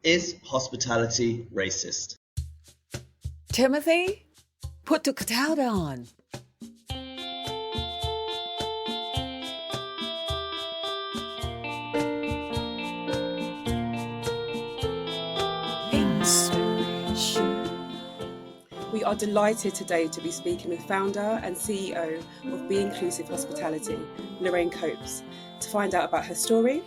Is hospitality racist? Timothy, put the kettle on. We are delighted today to be speaking with founder and CEO of Be Inclusive Hospitality, Lorraine Copes, to find out about her story,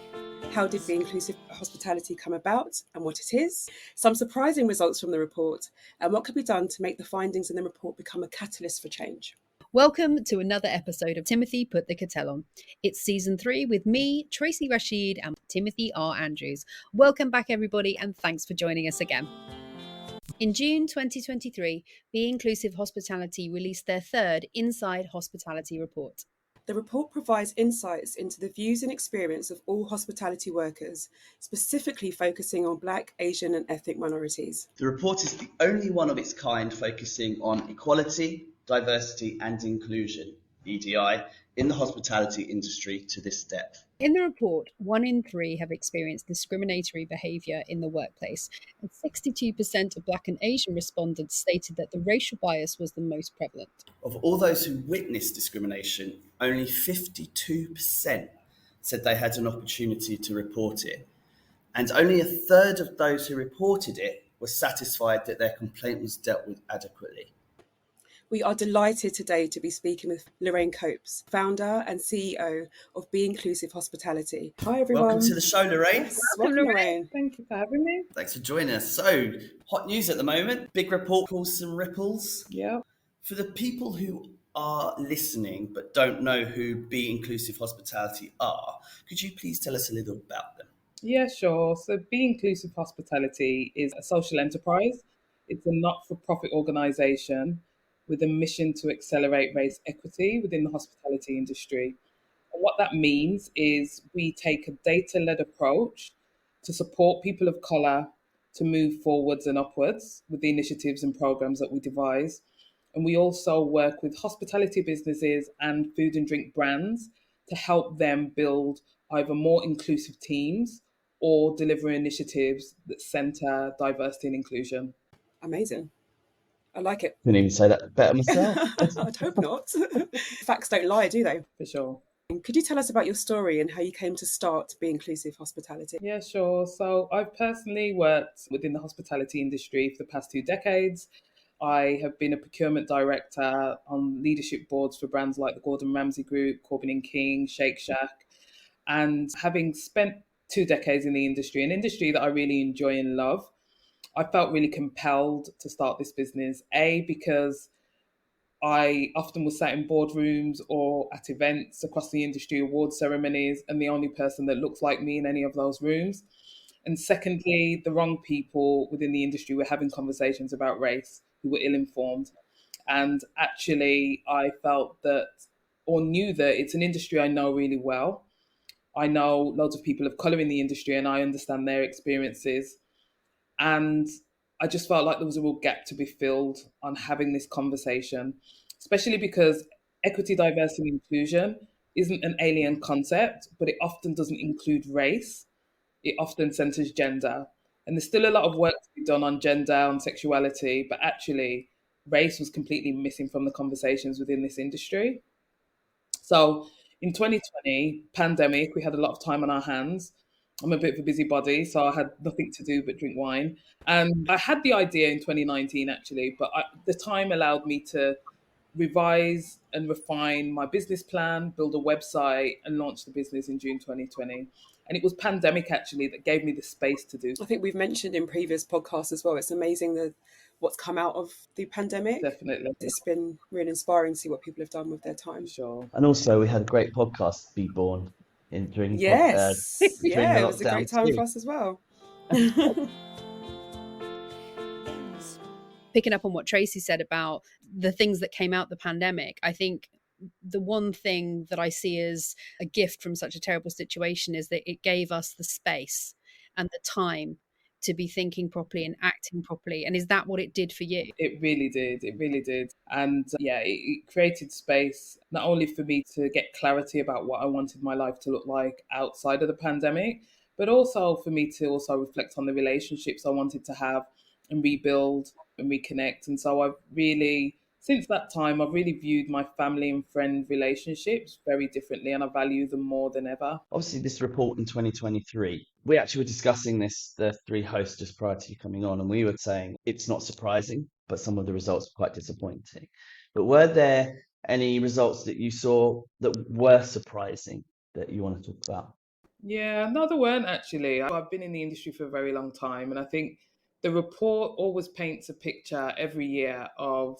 how did Be Inclusive Hospitality come about and what it is, some surprising results from the report, and what could be done to make the findings in the report become a catalyst for change. Welcome to another episode of Timothy Put the Kettle On. It's season 3 with me, Tracy Rashid, and Timothy R. Andrews. Welcome back, everybody, and thanks for joining us again. In June 2023, Be Inclusive Hospitality released their third Inside Hospitality report. The report provides insights into the views and experience of all hospitality workers, specifically focusing on Black, Asian and ethnic minorities. The report is the only one of its kind focusing on equality, diversity and inclusion, EDI, in the hospitality industry to this depth. In the report, 1 in 3 have experienced discriminatory behaviour in the workplace, and 62% of Black and Asian respondents stated that the racial bias was the most prevalent. Of all those who witnessed discrimination, only 52% said they had an opportunity to report it, and only a third of those who reported it were satisfied that their complaint was dealt with adequately. We are delighted today to be speaking with Lorraine Copes, founder and CEO of Be Inclusive Hospitality. Hi, everyone. Welcome to the show, Lorraine. Yes, welcome, Lorraine. Thank you for having me. Thanks for joining us. So, hot news at the moment. Big report caused some ripples. Yeah. For the people who are listening but don't know who Be Inclusive Hospitality are, could you please tell us a little about them? Yeah, sure. So Be Inclusive Hospitality is a social enterprise. It's a not-for-profit organisation with a mission to accelerate race equity within the hospitality industry. And what that means is we take a data-led approach to support people of colour to move forwards and upwards with the initiatives and programmes that we devise. And we also work with hospitality businesses and food and drink brands to help them build either more inclusive teams or deliver initiatives that centre diversity and inclusion. Amazing. I like it. Couldn't even say that better myself. I'd hope not. Facts don't lie, do they? For sure. Could you tell us about your story and how you came to start Be Inclusive Hospitality? Yeah, sure. So I've personally worked within the hospitality industry for the past 2 decades. I have been a procurement director on leadership boards for brands like the Gordon Ramsay Group, Corbin & King, Shake Shack. And having spent 2 decades in the industry, an industry that I really enjoy and love, I felt really compelled to start this business. Because I often was sat in boardrooms or at events across the industry award ceremonies and the only person that looks like me in any of those rooms. And secondly, the wrong people within the industry were having conversations about race who were ill-informed. And actually, I felt that, or knew that it's an industry I know really well. I know loads of people of colour in the industry and I understand their experiences. And I just felt like there was a real gap to be filled on having this conversation, especially because equity, diversity and inclusion isn't an alien concept, but it often doesn't include race. It often centres gender. And there's still a lot of work to be done on gender, on sexuality, but actually race was completely missing from the conversations within this industry. So in 2020, pandemic, we had a lot of time on our hands. I'm a bit of a busybody, so I had nothing to do but drink wine. And I had the idea in 2019, actually, but the time allowed me to revise and refine my business plan, build a website, and launch the business in June 2020. And it was pandemic, actually, that gave me the space to do. I think we've mentioned in previous podcasts as well, it's amazing what's come out of the pandemic. Definitely. It's been really inspiring to see what people have done with their time. Sure. And also, we had a great podcast be born during yes, during yeah, the it was a great time for us as well. Picking up on what Tracy said about the things that came out the pandemic, I think the one thing that I see as a gift from such a terrible situation is that it gave us the space and the time to be thinking properly and acting properly. And is that what it did for you? It really did. It really did. And it created space, not only for me to get clarity about what I wanted my life to look like outside of the pandemic, but also for me to also reflect on the relationships I wanted to have and rebuild and reconnect. And so I've really, since that time, I've really viewed my family and friend relationships very differently, and I value them more than ever. Obviously, this report in 2023, we actually were discussing this, the three hosts, just prior to you coming on, and we were saying it's not surprising, but some of the results were quite disappointing. But were there any results that you saw that were surprising that you want to talk about? Yeah, no, there weren't actually. I've been in the industry for a very long time, and I think the report always paints a picture every year of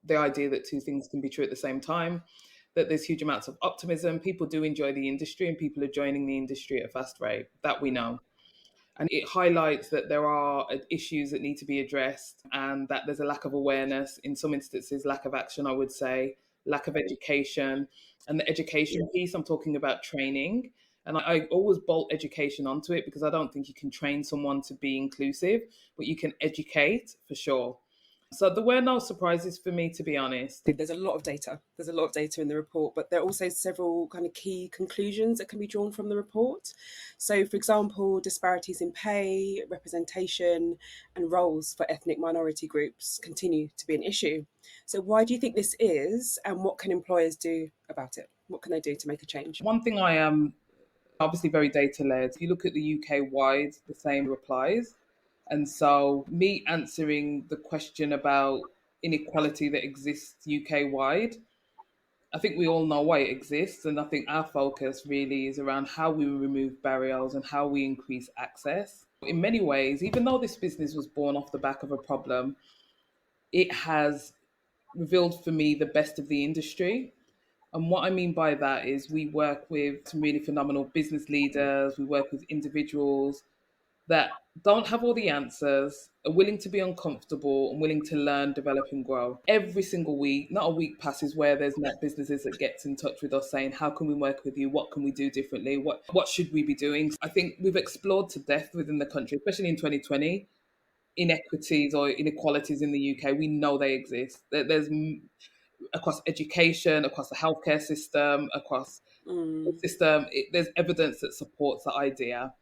the idea that two things can be true at the same time, that there's huge amounts of optimism. People do enjoy the industry, and people are joining the industry at a fast rate. That we know. And it highlights that there are issues that need to be addressed, and that there's a lack of awareness, in some instances, lack of action, I would say, lack of education. And the education piece, I'm talking about training. And I always bolt education onto it, because I don't think you can train someone to be inclusive, but you can educate for sure. So there were no surprises for me, to be honest. There's a lot of data. There's a lot of data in the report, but there are also several kind of key conclusions that can be drawn from the report. So, for example, disparities in pay, representation, and roles for ethnic minority groups continue to be an issue. So why do you think this is, and what can employers do about it? What can they do to make a change? One thing I am obviously very data led. If you look at the UK wide, the same applies. And so, me answering the question about inequality that exists UK wide, I think we all know why it exists. And I think our focus really is around how we remove barriers and how we increase access. In many ways, even though this business was born off the back of a problem, it has revealed for me the best of the industry. And what I mean by that is we work with some really phenomenal business leaders, we work with individuals that don't have all the answers, are willing to be uncomfortable and willing to learn, develop, and grow. Every single week, not a week passes where there's not businesses that gets in touch with us saying, how can we work with you? What can we do differently? What should we be doing? I think we've explored to death within the country, especially in 2020, inequities or inequalities in the UK. We know they exist. There's across education, across the healthcare system, across the system. There's evidence that supports the idea.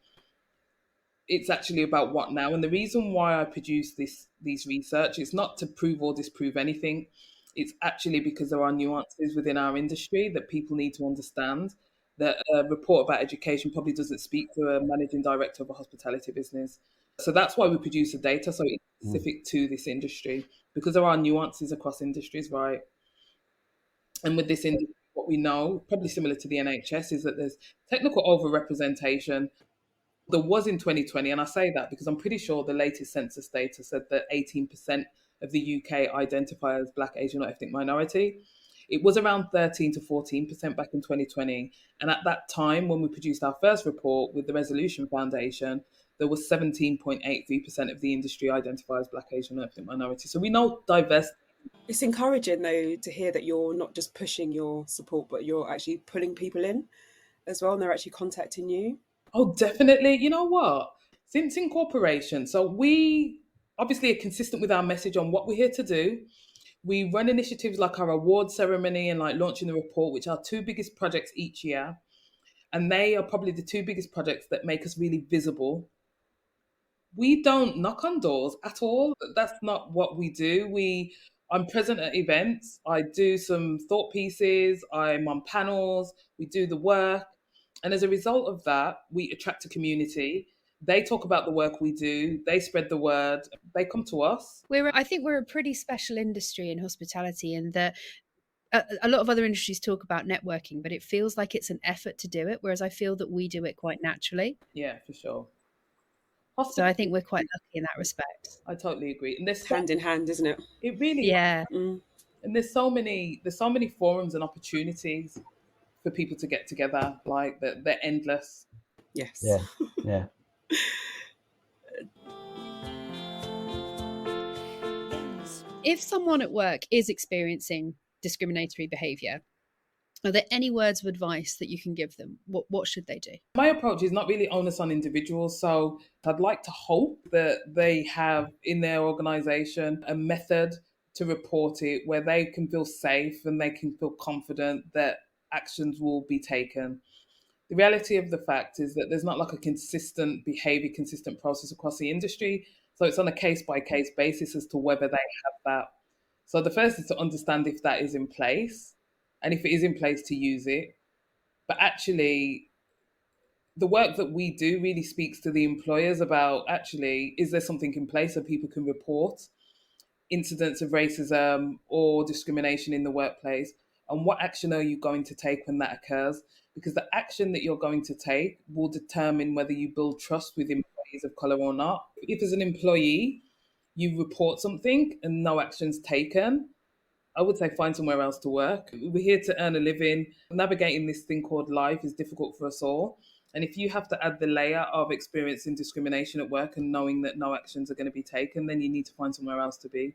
It's actually about what now. And the reason why I produce these research is not to prove or disprove anything. It's actually because there are nuances within our industry that people need to understand. That a report about education probably doesn't speak to a managing director of a hospitality business. So that's why we produce the data. So it's specific to this industry, because there are nuances across industries, right? And with this industry, what we know, probably similar to the NHS, is that there's technical overrepresentation. There was in 2020, and I say that because I'm pretty sure the latest census data said that 18% of the UK identify as Black, Asian, or ethnic minority. It was around 13 to 14% back in 2020. And at that time, when we produced our first report with the Resolution Foundation, there was 17.83% of the industry identify as Black, Asian, or ethnic minority. So we know diverse. It's encouraging, though, to hear that you're not just pushing your support, but you're actually pulling people in as well, and they're actually contacting you. Oh, definitely. You know what? Since incorporation, so we obviously are consistent with our message on what we're here to do. We run initiatives like our award ceremony and like launching the report, which are our two biggest projects each year. And they are probably the two biggest projects that make us really visible. We don't knock on doors at all. That's not what we do. I'm present at events. I do some thought pieces. I'm on panels. We do the work. And as a result of that, we attract a community. They talk about the work we do. They spread the word. They come to us. I think we're a pretty special industry in hospitality, in that a lot of other industries talk about networking, but it feels like it's an effort to do it, whereas I feel that we do it quite naturally. Yeah, for sure. So I think we're quite lucky in that respect. I totally agree. And there's Hand in hand, isn't it? it really Yeah. Mm. and there's so many forums and opportunities for people to get together. Like they're endless. Yes. Yeah. If someone at work is experiencing discriminatory behaviour, are there any words of advice that you can give them? What should they do? My approach is not really onus on individuals. So I'd like to hope that they have in their organisation a method to report it where they can feel safe and they can feel confident that actions will be taken. The reality of the fact is that there's not like a consistent behavior, consistent process across the industry. So it's on a case by case basis as to whether they have that. So the first is to understand if that is in place, and if it is in place, to use it. But actually, the work that we do really speaks to the employers about, actually, is there something in place so people can report incidents of racism or discrimination in the workplace, and what action are you going to take when that occurs? Because the action that you're going to take will determine whether you build trust with employees of color or not. If as an employee you report something and no action's taken, I would say find somewhere else to work. We're here to earn a living. Navigating this thing called life is difficult for us all. And if you have to add the layer of experiencing discrimination at work and knowing that no actions are going to be taken, then you need to find somewhere else to be.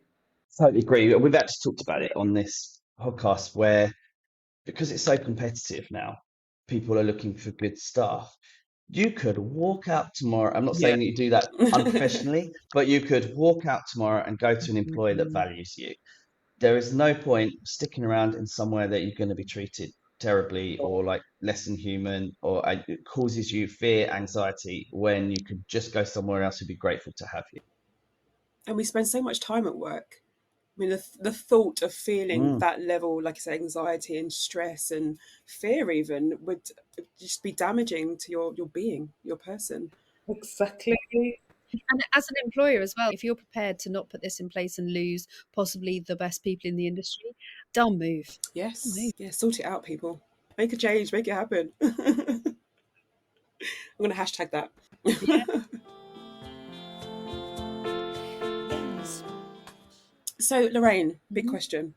Totally agree. We've actually talked about it on this podcast where, because it's so competitive now, people are looking for good staff. You could walk out tomorrow. I'm not Yeah. saying that you do that unprofessionally, but you could walk out tomorrow and go to an employer that values you. There is no point sticking around in somewhere that you're going to be treated terribly or like less than human, or it causes you fear, anxiety, when you could just go somewhere else who'd be grateful to have you. And we spend so much time at work. I mean, the thought of feeling that level, like I say, anxiety and stress and fear even would just be damaging to your being, your person. Exactly. And as an employer as well, if you're prepared to not put this in place and lose possibly the best people in the industry, don't move. Yes. Yeah, sort it out, people. Make a change, make it happen. I'm going to hashtag that. So, Lorraine, big question.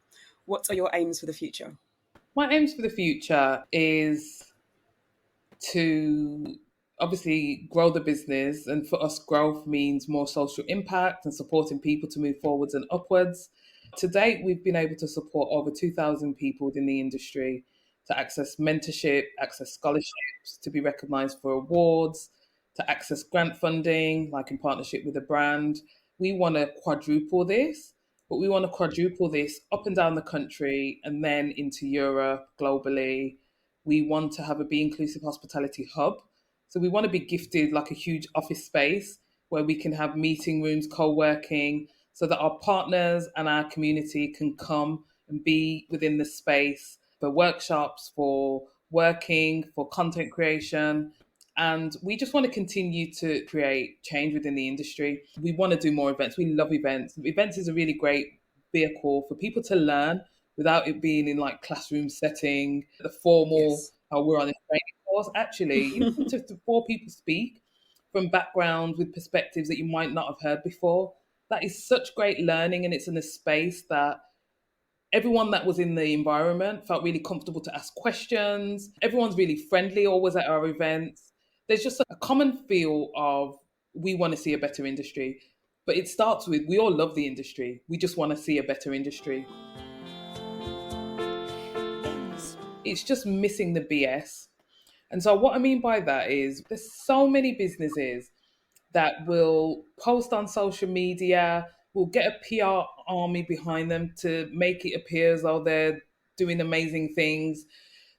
What are your aims for the future? My aims for the future is to obviously grow the business. And for us, growth means more social impact and supporting people to move forwards and upwards. To date, we've been able to support over 2,000 people within the industry to access mentorship, access scholarships, to be recognised for awards, to access grant funding, like in partnership with a brand. We want to quadruple this, but we want to quadruple this up and down the country and then into Europe, globally. We want to have a Be Inclusive Hospitality hub. So we want to be gifted like a huge office space where we can have meeting rooms, co-working, so that our partners and our community can come and be within the space for workshops, for working, for content creation. And we just want to continue to create change within the industry. We want to do more events. We love events. Events is a really great vehicle for people to learn without it being in like classroom setting, the formal, Yes. how we're on this training course. Actually, to four people speak from backgrounds with perspectives that you might not have heard before. That is such great learning, and it's in a space that everyone that was in the environment felt really comfortable to ask questions. Everyone's really friendly always at our events. There's just a common feel of we want to see a better industry. But it starts with we all love the industry. We just want to see a better industry. It's just missing the BS. And so what I mean by that is there's so many businesses that will post on social media, will get a PR army behind them to make it appear as though they're doing amazing things,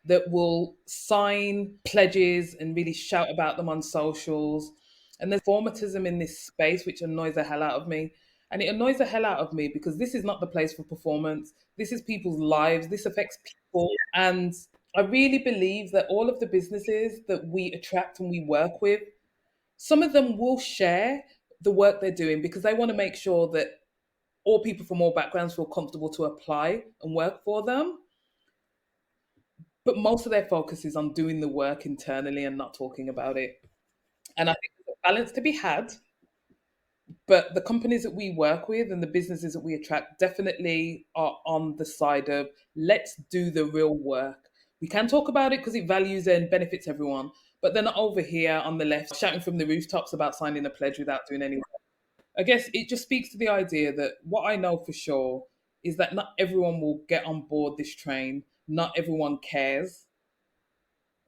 that will sign pledges and really shout about them on socials. And there's formatism in this space, which annoys the hell out of me. And it annoys the hell out of me because this is not the place for performance. This is people's lives. This affects people. And I really believe that all of the businesses that we attract and we work with, some of them will share the work they're doing because they want to make sure that all people from all backgrounds feel comfortable to apply and work for them. But most of their focus is on doing the work internally and not talking about it. And I think there's a balance to be had. But the companies that we work with and the businesses that we attract definitely are on the side of let's do the real work. We can talk about it because it values and benefits everyone, but they're not over here on the left shouting from the rooftops about signing a pledge without doing any work. I guess it just speaks to the idea that what I know for sure is that not everyone will get on board this train. Not everyone cares.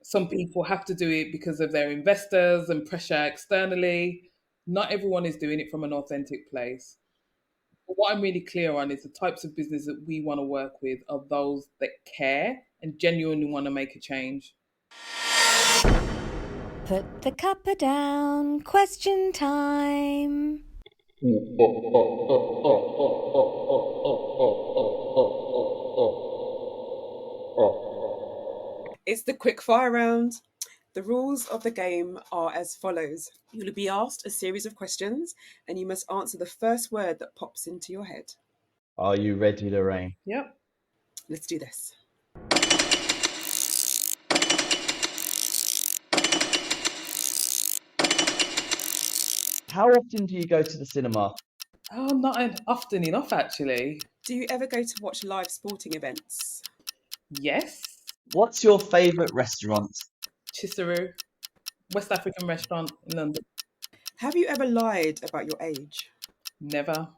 Some people have to do it because of their investors and pressure externally. Not everyone is doing it from an authentic place. But what I'm really clear on is the types of business that we want to work with are those that care and genuinely want to make a change. Put the cuppa down. Question time. It's the quick fire round. The rules of the game are as follows. You'll be asked a series of questions and you must answer the first word that pops into your head. Are you ready, Lorraine? Yep. Let's do this. How often do you go to the cinema? Oh, not often enough, actually. Do you ever go to watch live sporting events? Yes. What's your favourite restaurant? Chisaru, West African restaurant in London. Have you ever lied about your age? Never.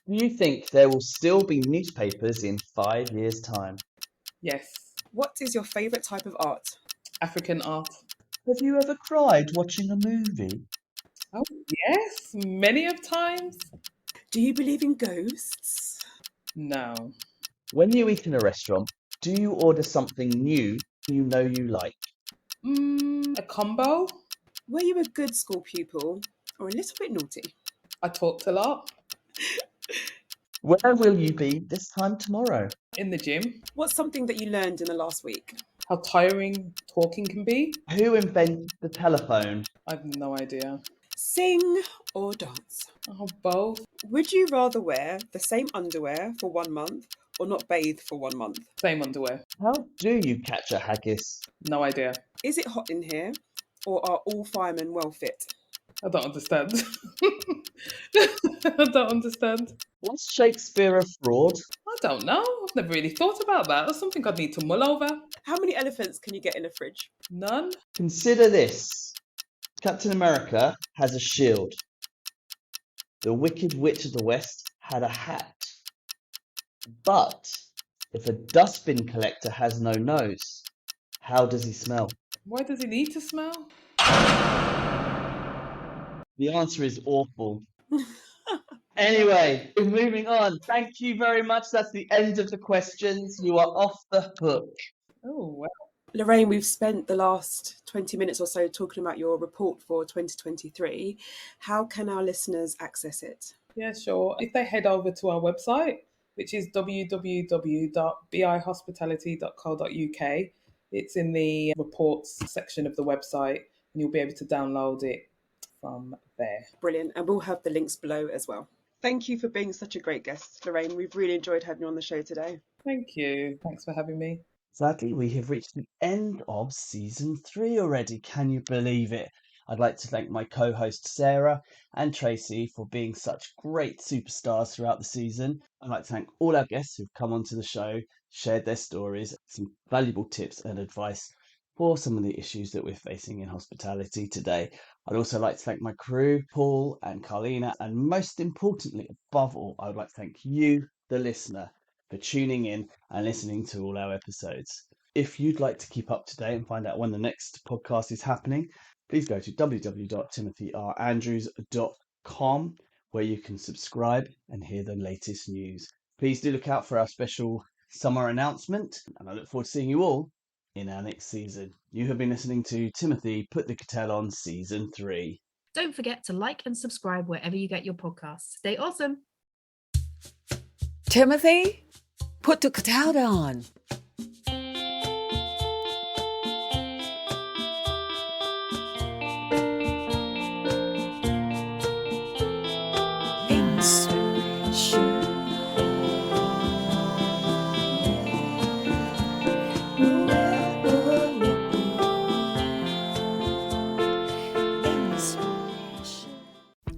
Do you think there will still be newspapers in 5 years' time? Yes. What is your favourite type of art? African art. Have you ever cried watching a movie? Oh, yes. Many of times. Do you believe in ghosts? No. When you eat in a restaurant, do you order something new you know you like? A combo. Were you a good school pupil or a little bit naughty? I talked a lot. Where will you be this time tomorrow? In the gym. What's something that you learned in the last week? How tiring talking can be. Who invented the telephone? I have no idea. Sing or dance? Oh, both. Would you rather wear the same underwear for 1 month or not bathe for 1 month? Same underwear. How do you catch a haggis? No idea. Is it hot in here or are all firemen well fit? I don't understand. I don't understand. Was Shakespeare a fraud? I don't know. I've never really thought about that. That's something I'd need to mull over. How many elephants can you get in a fridge? None. Consider this. Captain America has a shield. The Wicked Witch of the West had a hat. But if a dustbin collector has no nose, how does he smell? Why does he need to smell? The answer is awful. Anyway, moving on. Thank you very much. That's the end of the questions. You are off the hook. Oh, wow. Lorraine, we've spent the last 20 minutes or so talking about your report for 2023. How can our listeners access it? Yeah, sure. If they head over to our website, which is www.bihospitality.co.uk, it's in the reports section of the website and you'll be able to download it from there. Brilliant. And we'll have the links below as well. Thank you for being such a great guest, Lorraine. We've really enjoyed having you on the show today. Thank you. Thanks for having me. Sadly, we have reached the end of season 3 already. Can you believe it? I'd like to thank my co-hosts Sarah and Tracy for being such great superstars throughout the season. I'd like to thank all our guests who've come onto the show, shared their stories, some valuable tips and advice for some of the issues that we're facing in hospitality today. I'd also like to thank my crew, Paul and Carlina, and most importantly, above all, I would like to thank you, the listener, for tuning in and listening to all our episodes. If you'd like to keep up to date and find out when the next podcast is happening, please go to www.timothyRandrews.com where you can subscribe and hear the latest news. Please do look out for our special summer announcement, and I look forward to seeing you all in our next season. You have been listening to Timothy Put the Kettle On Season 3. Don't forget to like and subscribe wherever you get your podcasts. Stay awesome. Timothy, put the kettle on. Inspiration.